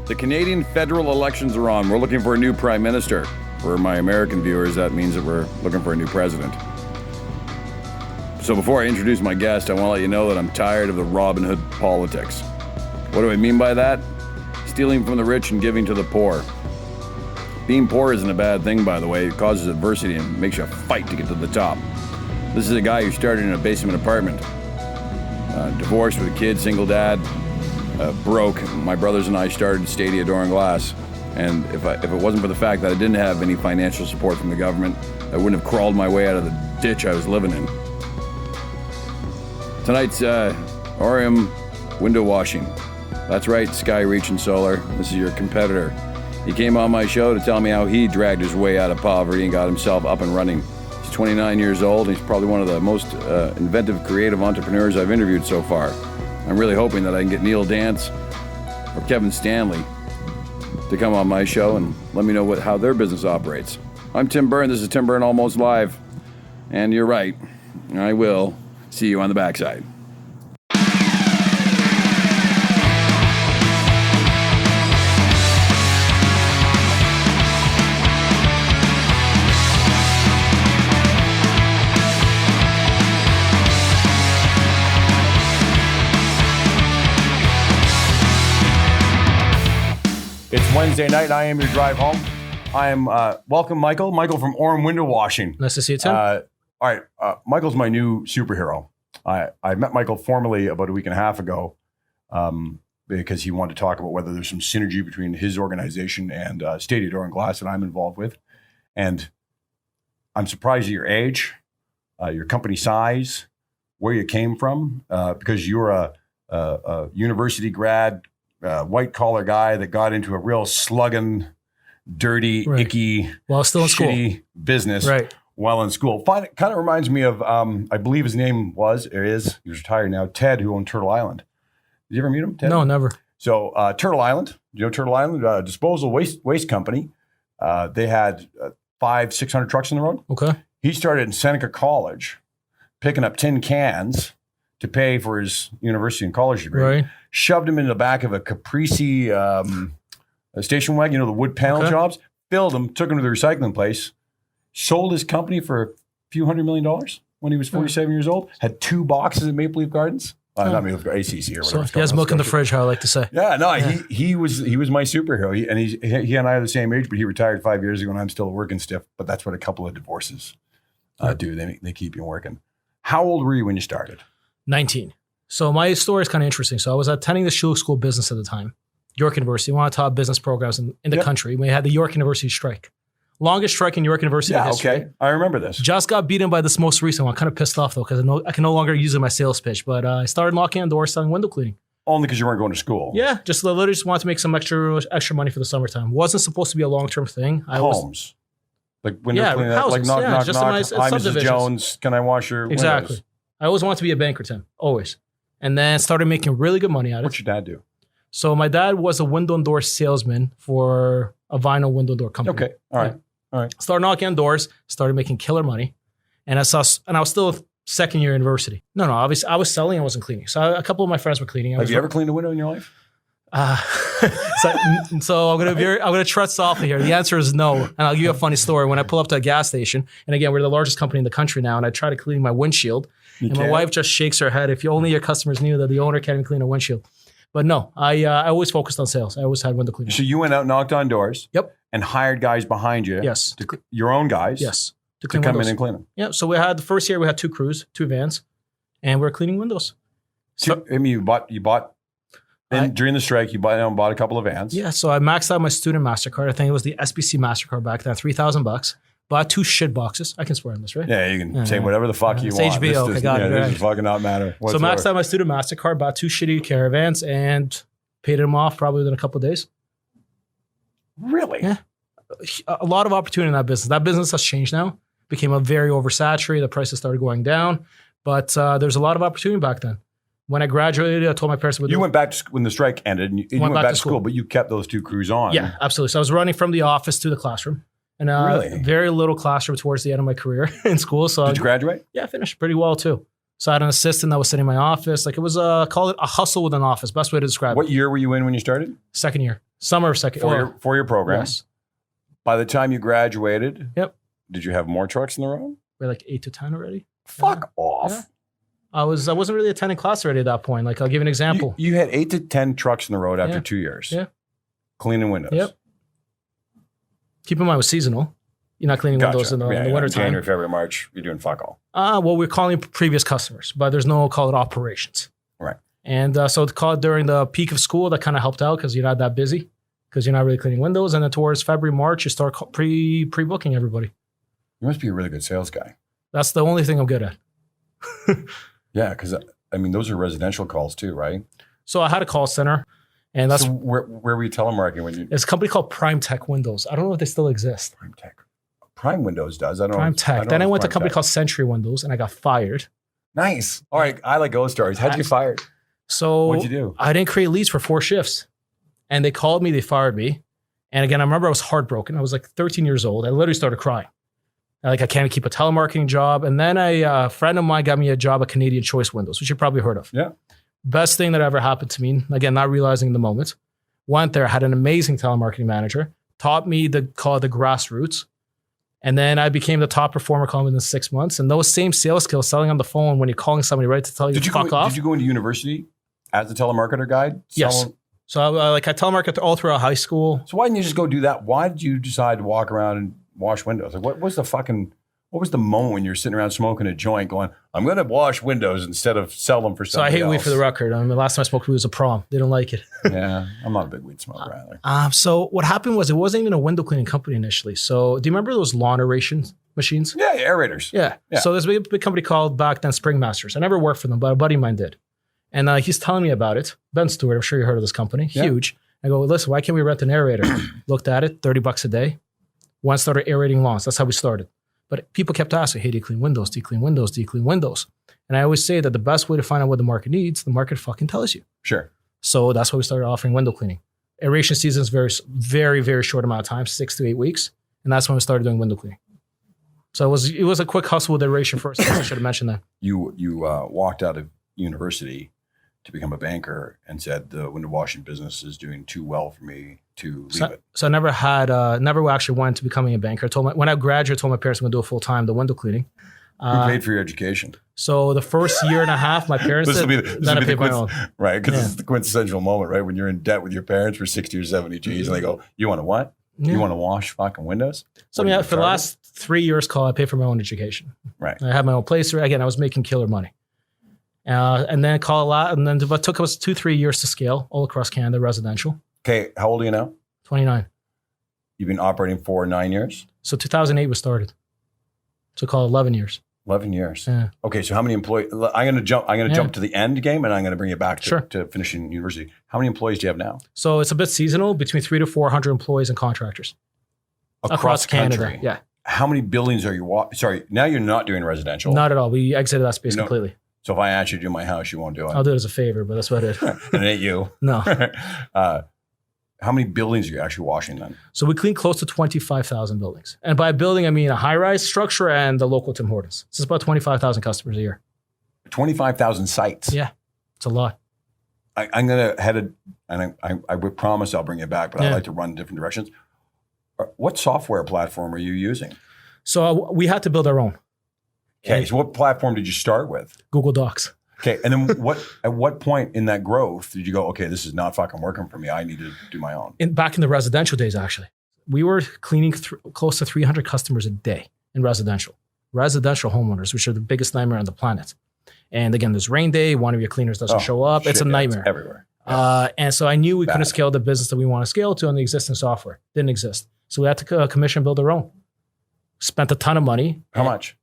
The Canadian federal elections are on. We're looking for a new prime minister. For my American viewers, that means that we're looking for a new president. So before I introduce my guest, I want to let you know that I'm tired of the Robin Hood politics. What do I mean by that? Stealing from the rich and giving to the poor. Being poor isn't a bad thing, by the way. It causes adversity and makes you fight to get to the top. This is a guy who started in a basement apartment. Divorced with a kid, single dad, broke. My brothers and I started Stadia Door and Glass. And if it wasn't for the fact that I didn't have any financial support from the government, I wouldn't have crawled my way out of the ditch I was living in. Tonight's Aurum window washing. That's right, Sky Reach and Solar. This is your competitor. He came on my show to tell me how he dragged his way out of poverty and got himself up and running. He's 29 years old. He's probably one of the most inventive, creative entrepreneurs I've interviewed so far. I'm really hoping that I can get Neil Dance or Kevin Stanley to come on my show and let me know how their business operates. I'm Tim Byrne. This is Tim Byrne Almost Live. And you're right, I will see you on the backside. It's Wednesday night, and I am your drive home. I am, welcome, Michael. Michael from Aurum Window Washing. Nice to see you, Tim. All right, Michael's my new superhero. I met Michael formally about a week and a half ago because he wanted to talk about whether there's some synergy between his organization and Stadia Door and Glass that I'm involved with. And I'm surprised at your age, your company size, where you came from, because you're a university grad, white-collar guy that got into a real slugging, dirty, icky, while still in shitty school business while in school. Kind of reminds me of, I believe his name is, he's retired now, Ted, who owned Turtle Island. Did you ever meet him, Ted? No, never. So Turtle Island, you know Turtle Island? Disposal waste company. They had 500-600 trucks on the road. Okay. He started in Seneca College, picking up tin cans to pay for his university and college degree. Right. Shoved him in the back of a Caprici a station wagon, the wood panel jobs, filled him, took him to the recycling place, sold his company for a few $100 million when he was 47 years old, had 2 boxes at Maple Leaf Gardens. Not Maple Leaf, ACC or whatever. So he has milk in the fridge, how I like to say. Yeah, no, he was my superhero. He and I are the same age, but he retired 5 years ago and I'm still working stiff. But that's what a couple of divorces do. They keep you working. How old were you when you started? 19. So my story is kind of interesting. So I was attending the School of Business at the time, York University, one of the top business programs in the country. We had the York University strike. Longest strike in York University history. Okay. I remember this. Just got beaten by this most recent one. Kind of pissed off though, because I can no longer use it in my sales pitch. But I started knocking on doors selling window cleaning. Only because you weren't going to school. Yeah, literally just wanted to make some extra money for the summertime. Wasn't supposed to be a long-term thing. Homes. Like window cleaning, houses, like knock. Hi, Mrs. subdivisions. Jones, can I wash your Exactly. windows? I always wanted to be a banker, Tim. Always. And then started making really good money out of it. What's your dad do? So my dad was a window and door salesman for a vinyl window door company. Okay. All right. Started knocking on doors, started making killer money. And I was still second year university. No, obviously I was selling, I wasn't cleaning. So a couple of my friends were cleaning. Have you ever cleaned a window in your life? So I'm gonna tread softly here. The answer is no. And I'll give you a funny story. When I pull up to a gas station, and again, we're the largest company in the country now, and I try to clean my windshield. My wife just shakes her head. If only your customers knew that the owner can't even clean a windshield. But no, I always focused on sales. I always had window cleaning. So you went out, knocked on doors. Yep. And hired guys behind you. Yes. Your own guys. Yes. To come windows in and clean them. Yeah. So the first year we had 2 crews, 2 vans, and we were cleaning windows. So I mean, you bought. And during the strike, you bought a couple of vans. Yeah. So I maxed out my student MasterCard. I think it was the SBC MasterCard back then, $3,000. Bought 2 shit boxes. I can swear on this, right? Yeah, you can say whatever the fuck you it's want. HBO. This does fucking not matter. So maxed out my student MasterCard, bought 2 shitty caravans, and paid them off probably within a couple of days. Really? Yeah. A lot of opportunity in that business. That business has changed now. Became a very oversaturated. The prices started going down. But there's a lot of opportunity back then. When I graduated, I told my parents... You went back to when the strike ended, and you went back to school, but you kept those 2 crews on. Yeah, absolutely. So I was running from the office to the classroom. And really? Very little classroom towards the end of my career in school. So did you graduate? Yeah, I finished pretty well too. So I had an assistant that was sitting in my office. Like it was call it a hustle with an office. Best way to describe it. What year were you in when you started? Second year. Summer of second. Four-year program. Yes. By the time you graduated, Yep. Did you have more trucks in the road? We're like 8 to 10 already. Fuck off. Yeah. I wasn't really attending class already at that point. Like, I'll give you an example. You had 8 to 10 trucks in the road after 2 years. Yeah. Cleaning windows. Yep. Keep in mind, it was seasonal. You're not cleaning windows in the winter time. January, February, March, you're doing fuck all. Well, we're calling previous customers, but there's no call it operations. Right. And so to call it during the peak of school, that kind of helped out because you're not that busy, because you're not really cleaning windows. And then towards February, March, you start pre-booking everybody. You must be a really good sales guy. That's the only thing I'm good at. Yeah, because I mean, those are residential calls too, right? So I had a call center, and that's where were you telemarketing when you? It's a company called Prime Tech Windows. I don't know if they still exist. Prime Tech. Prime Windows does. I don't know. Prime Tech. Then I went to a company called Century Windows, and I got fired. Nice. All right, I like ghost stories. How'd you get fired? So what'd you do? I didn't create leads for 4 shifts, and they called me. They fired me, and again, I remember I was heartbroken. I was like 13 years old. I literally started crying. Like, I can't keep a telemarketing job. And then a friend of mine got me a job at Canadian Choice Windows, which you've probably heard of. Yeah. Best thing that ever happened to me. Again, not realizing in the moment. Went there, had an amazing telemarketing manager, taught me the grassroots. And then I became the top performer within 6 months. And those same sales skills, selling on the phone when you're calling somebody right to tell you to fuck off. Did you go into university as a telemarketer guide? Yes. So I telemarketed all throughout high school. So why didn't you just go do that? Why did you decide to walk around and wash windows? Like, what was the moment when you're sitting around smoking a joint going, I'm going to wash windows instead of sell them for somebody else? So I hate weed for the record. The last time I smoked weed was a prom. They don't like it. Yeah, I'm not a big weed smoker either. So what happened was it wasn't even a window cleaning company initially. So do you remember those lawn aeration machines? Yeah, aerators. Yeah. So there's a big company called back then Spring Masters. I never worked for them, but a buddy of mine did. And he's telling me about it. Ben Stewart, I'm sure you heard of this company. Yeah. Huge. I go, listen, why can't we rent an aerator? Looked at it, $30 a day. One started aerating lawns. That's how we started. But people kept asking, hey, do you clean windows? Do you clean windows? Do you clean windows? And I always say that the best way to find out what the market needs, the market fucking tells you. Sure. So that's why we started offering window cleaning. Aeration season is very, very, very short amount of time, 6 to 8 weeks. And that's when we started doing window cleaning. So it was a quick hustle with aeration first. I should have mentioned that. You walked out of university to become a banker and said the window washing business is doing too well for me to leave it. So I never actually went to becoming a banker. When I graduated, I told my parents I'm going to do it full time, the window cleaning. Who paid for your education? So the first year and a half, my parents did. Then I paid my own. Right, because it's the quintessential moment, right? When you're in debt with your parents for 60 or 70 G's and they go, you want to what? Yeah. You want to wash fucking windows? So for the last 3 years, I paid for my own education. Right. I had my own place. Again, I was making killer money. And then call a lot. And then it took us 2-3 years to scale all across Canada, residential. Okay. How old are you now? 29. You've been operating for 9 years? So 2008 was started. So call it 11 years. 11 years. Yeah. Okay. So how many employees? I'm going to jump to the end game and I'm going to bring you back to finishing university. How many employees do you have now? So it's a bit seasonal, between 300 to 400 employees and contractors. Across Canada. Country. Yeah. How many buildings are you sorry, now you're not doing residential. Not at all. We exited that space completely. So if I ask you to do my house, you won't do it. I'll do it as a favor, but that's what it is. And it ain't you. No. How many buildings are you actually washing then? So we clean close to 25,000 buildings. And by building, I mean a high-rise structure and the local Tim Hortons. So it's about 25,000 customers a year. 25,000 sites? Yeah. It's a lot. I'm going to head I would promise I'll bring you back, but I'd like to run in different directions. What software platform are you using? So we had to build our own. Okay, so what platform did you start with? Google Docs. Okay, and then at what point in that growth did you go, okay, this is not fucking working for me. I need to do my own? Back in the residential days, actually. We were cleaning close to 300 customers a day in residential homeowners, which are the biggest nightmare on the planet. And again, there's rain day, one of your cleaners doesn't show up. Shit, it's a nightmare. It's everywhere. Yeah. And so I knew we couldn't scale the business that we want to scale to on the existing software. Didn't exist. So we had to commission build our own. Spent a ton of money. How much?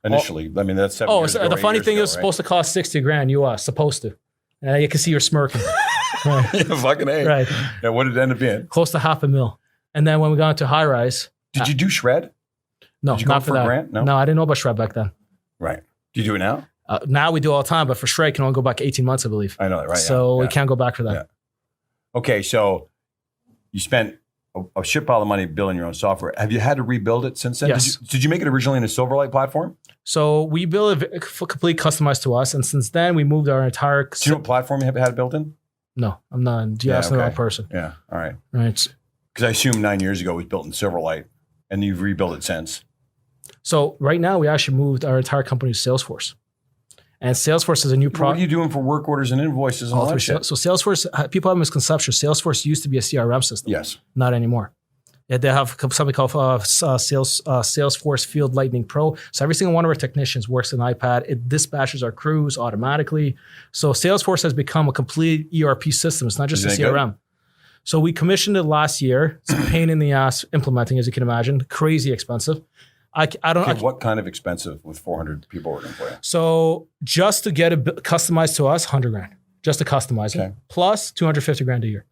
Initially, I mean, that's 7 years ago. The funny thing is, supposed to cost 60 grand US, supposed to. You can see you're smirking. Right. Yeah, fucking A. Right. And what did it end up being? Close to $500,000. And then when we got into high rise. Did you do shred? No, not for that. Grant? No, I didn't know about shred back then. Right. Do you do it now? Now we do all the time, but for shred, you can only go back 18 months, I believe. I know that, right? So we can't go back for that. Yeah. Okay, so you spent a shit pile of money building your own software. Have you had to rebuild it since then? Yes. Did you make it originally in a Silverlight platform? So we built it completely customized to us. And since then, we moved our entire... Do you know what platform you had it built in? No, I'm not. You asked the wrong person. Yeah. All right. Right. Because I assume 9 years ago it was built in Silverlight, and you've rebuilt it since. So right now we actually moved our entire company to Salesforce. And Salesforce is a new product. What are you doing for work orders and invoices and all that shit? So Salesforce, people have a misconception. Salesforce used to be a CRM system. Yes. Not anymore. Yeah, they have something called Salesforce Field Lightning Pro. So every single one of our technicians works on iPad. It dispatches our crews automatically. So Salesforce has become a complete ERP system. It's not just a CRM. Good? So we commissioned it last year. It's a pain in the ass implementing, as you can imagine. Crazy expensive. What kind of expensive with 400 people working for you? So just to get it customized to us, $100,000. Just to customize it. Plus $250,000 a year.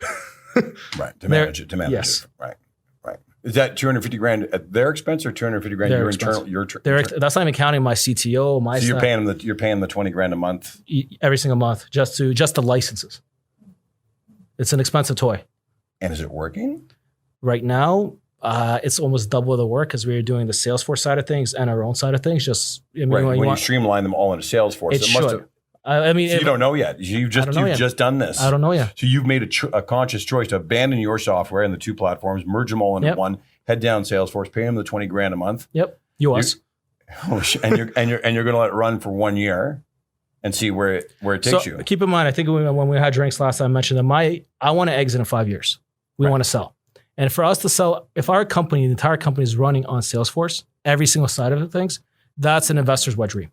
Right. To manage it. Yes. It. Right. Is that $250,000 at their expense or $250,000 your internal? That's not even counting my CTO, my. So you're paying them the $20,000 a month every single month just the licenses. It's an expensive toy. And is it working? Right now, it's almost double the work because we're doing the Salesforce side of things and our own side of things. When you streamline them all into Salesforce, it should. You don't know yet. You've just done this. I don't know yet. So you've made a conscious choice to abandon your software and the two platforms, merge them all into one, head down Salesforce, pay them the $20,000 a month. Yep. US. And you're going to let it run for 1 year and see where it takes you. Keep in mind, I think when we had drinks last time, I mentioned that I want to exit in 5 years. We want to sell. And for us to sell, if our company, the entire company is running on Salesforce, every single side of the things, that's an investor's wet dream.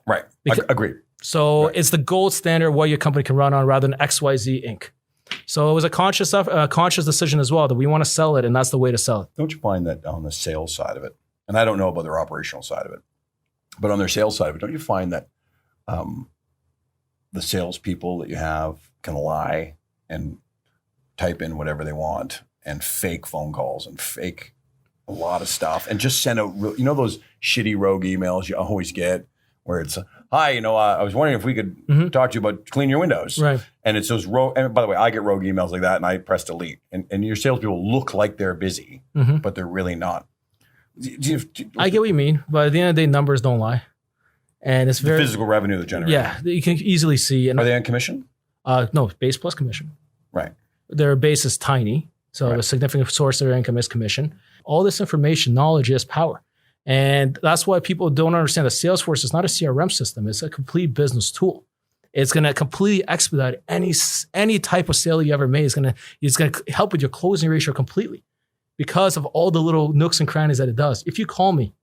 Right. Agreed. So it's the gold standard what your company can run on rather than XYZ Inc. So it was a conscious decision as well that we want to sell it, and that's the way to sell it. Don't you find that on the sales side of it, and I don't know about their operational side of it, but on their sales side of it, don't you find that the salespeople that you have can lie and type in whatever they want and fake phone calls and fake a lot of stuff and just send out, those shitty rogue emails you always get where it's, hi, I was wondering if we could talk to you about clean your windows. Right. And it's those rogue, and by the way, I get rogue emails like that and I press delete. And your salespeople look like they're busy, but they're really not. I get what you mean, but at the end of the day, numbers don't lie. And it's very... The physical revenue that generates. Yeah, you can easily see. And are they on commission? No, base plus commission. Right. Their base is tiny, so a significant source of their income is commission. All this information, knowledge is power. And that's why people don't understand that Salesforce is not a CRM system. It's a complete business tool. It's going to completely expedite any type of sale you ever made. It's going to help with your closing ratio completely because of all the little nooks and crannies that it does. If you call me,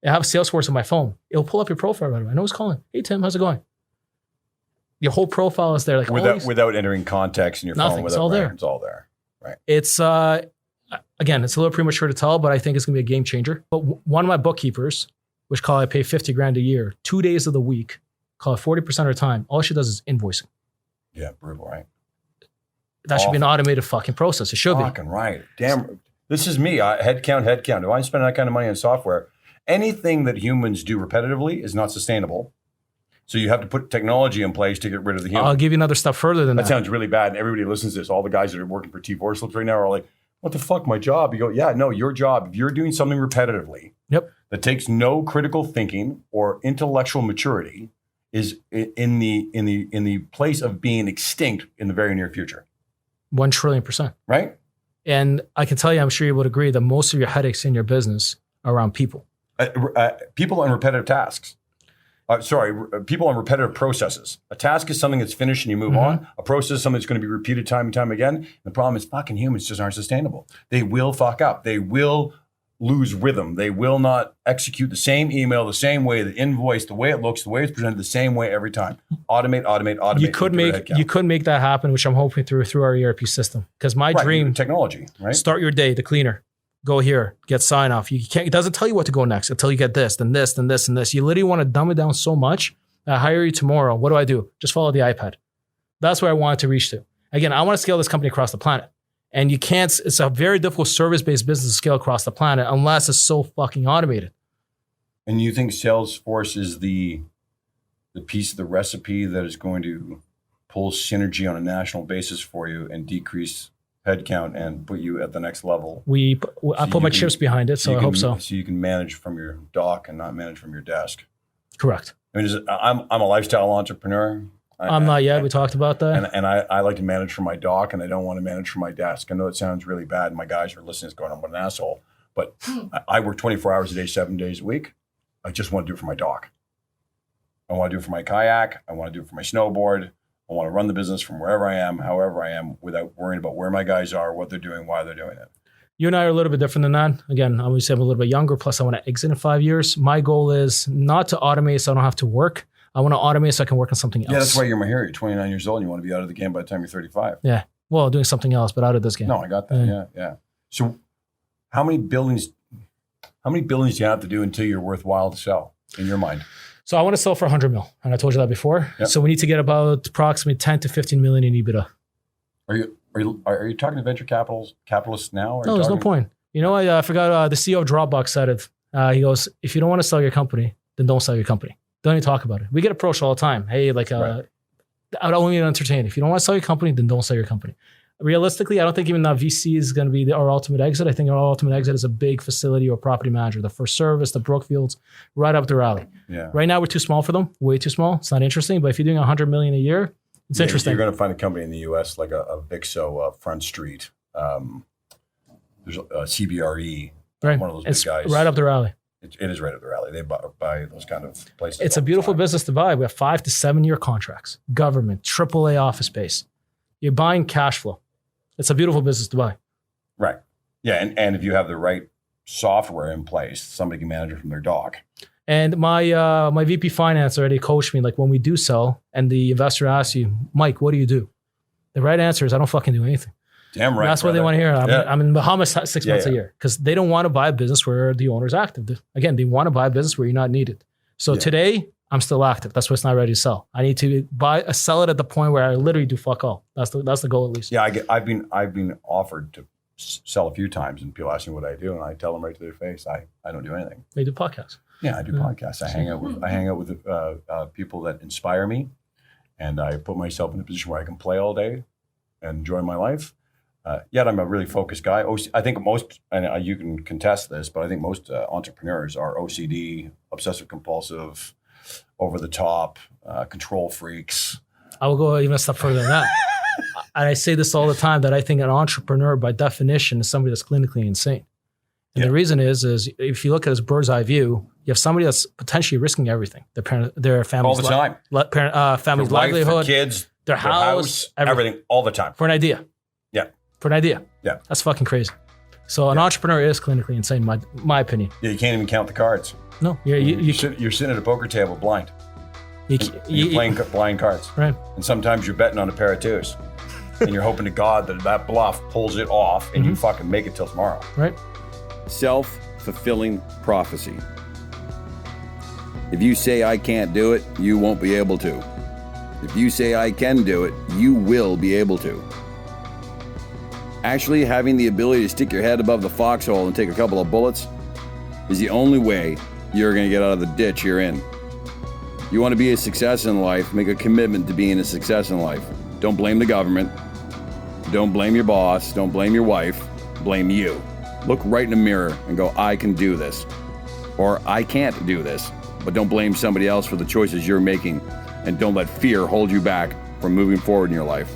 I have Salesforce on my phone. It'll pull up your profile right away. I know who's calling. Hey, Tim, how's it going? Your whole profile is there. Without entering context in your phone. It's all there. It's all there. Right. It's... Again, it's a little premature to tell, but I think it's going to be a game changer. But one of my bookkeepers, which I pay $50,000 a year, 2 days of the week, call it 40% of the time, all she does is invoicing. Yeah, brutal, right? That should be an automated fucking process. It should be. Fucking right. Damn, this is me. Head count. Do I spend that kind of money on software? Anything that humans do repetitively is not sustainable. So you have to put technology in place to get rid of the human. I'll give you another step further than that. That sounds really bad. And everybody listens to this. All the guys that are working for T4 slips right now are like, what the fuck, my job? You go, yeah, no, your job. If you're doing something repetitively that takes no critical thinking or intellectual maturity is in the place of being extinct in the very near future. 1 trillion%. Right? And I can tell you, I'm sure you would agree that most of your headaches in your business are around people. People on repetitive tasks. People on repetitive processes. A task is something that's finished and you move on. A process is something that's going to be repeated time and time again. The problem is fucking humans just aren't sustainable. They will fuck up. They will lose rhythm. They will not execute the same email, the same way, the invoice, the way it looks, the way it's presented, the same way every time. Automate. You could make that happen, which I'm hoping through our ERP system. Because my dream, technology, right? Start your day, the cleaner. Go here, get sign off. It doesn't tell you what to go next until you get this, then this, then this, and this. You literally want to dumb it down so much. I hire you tomorrow. What do? Just follow the iPad. That's where I wanted to reach to. Again, I want to scale this company across the planet. And you can't, it's a very difficult service-based business to scale across the planet unless it's so fucking automated. And you think Salesforce is the piece of the recipe that is going to pull synergy on a national basis for you and decrease headcount and put you at the next level? I put my chips behind it, so I hope so. So you can manage from your dock and not manage from your desk. Correct. I mean, I'm a lifestyle entrepreneur. I'm not yet. We talked about that. And I like to manage from my dock, and I don't want to manage from my desk. I know it sounds really bad, and my guys are listening, going, I'm an asshole. But I work 24 hours a day, 7 days a week. I just want to do it for my dock. I want to do it for my kayak. I want to do it for my snowboard. I want to run the business from wherever I am, however I am, without worrying about where my guys are, what they're doing, why they're doing it. You and I are a little bit different than that. Again, I always say I'm a little bit younger, plus I want to exit in 5 years. My goal is not to automate so I don't have to work. I want to automate so I can work on something else. Yeah, that's why you're my hero. You're 29 years old and you want to be out of the game by the time you're 35. Yeah. Well, doing something else, but out of this game. No, I got that. Yeah. So how many buildings do you have to do until you're worthwhile to sell in your mind? So I want to sell for 100 mil. And I told you that before. Yep. So we need to get about approximately 10 to 15 million in EBITDA. Are you talking to venture capitalists now? No, there's no point. You know, I forgot the CEO of Dropbox said it. He goes, if you don't want to sell your company, then don't sell your company. Don't even talk about it. We get approached all the time. Hey, right. I don't want you to entertain. If you don't want to sell your company, then don't sell your company. Realistically, I don't think even that VC is going to be our ultimate exit. I think our ultimate exit is a big facility or property manager. The First Service, the Brookfields, right up their alley. Yeah. Right now, we're too small for them. Way too small. It's not interesting. But if you're doing 100 million a year, it's interesting. You're going to find a company in the U.S. like a Vixo, Front Street. There's a CBRE, right. One of those big guys. Right up their alley. It is right up their alley. They buy those kind of places. It's a beautiful business to buy. We have 5 to 7 year contracts. Government, AAA office space. You're buying cash flow. It's a beautiful business to buy. Right. Yeah, and if you have the right software in place, somebody can manage it from their dock. And my VP Finance already coached me, like when we do sell and the investor asks you, Mike, what do you do? The right answer is I don't fucking do anything. Damn right. And that's what they want to hear. I'm in Bahamas 6 months a year because they don't want to buy a business where the owner is active. Again, they want to buy a business where you're not needed. So today, I'm still active. That's why it's not ready to sell. I need to sell it at the point where I literally do fuck all. That's the goal at least. Yeah, I've been offered to sell a few times, and people ask me what I do, and I tell them right to their face, I don't do anything. They do podcasts. Yeah, I do podcasts. I hang out with people that inspire me, and I put myself in a position where I can play all day and enjoy my life. Yet I'm a really focused guy. I think most, and you can contest this, but I think most entrepreneurs are OCD, obsessive compulsive, over the top, control freaks. I will go even a step further than that. And I say this all the time that I think an entrepreneur by definition is somebody that's clinically insane. And the reason is if you look at his bird's eye view, you have somebody that's potentially risking everything. Their family's all the time. Family's their wife, livelihood, their kids, their house, everything all the time. For an idea. Yeah. For an idea. Yeah. That's fucking crazy. So an entrepreneur is clinically insane, my opinion. Yeah, you can't even count the cards. No. You're sitting at a poker table blind. You're playing blind cards. Right. And sometimes you're betting on a pair of twos. And you're hoping to God that bluff pulls it off and you fucking make it till tomorrow. Right. Self-fulfilling prophecy. If you say I can't do it, you won't be able to. If you say I can do it, you will be able to. Actually having the ability to stick your head above the foxhole and take a couple of bullets is the only way you're going to get out of the ditch you're in. You want to be a success in life, make a commitment to being a success in life. Don't blame the government. Don't blame your boss. Don't blame your wife. Blame you. Look right in the mirror and go, I can do this. Or I can't do this. But don't blame somebody else for the choices you're making. And don't let fear hold you back from moving forward in your life.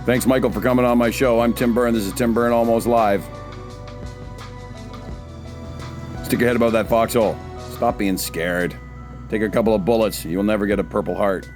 Thanks, Michael, for coming on my show. I'm Tim Byrne. This is Tim Byrne Almost Live. Stick your head above that foxhole. Stop being scared. Take a couple of bullets. You'll never get a Purple Heart.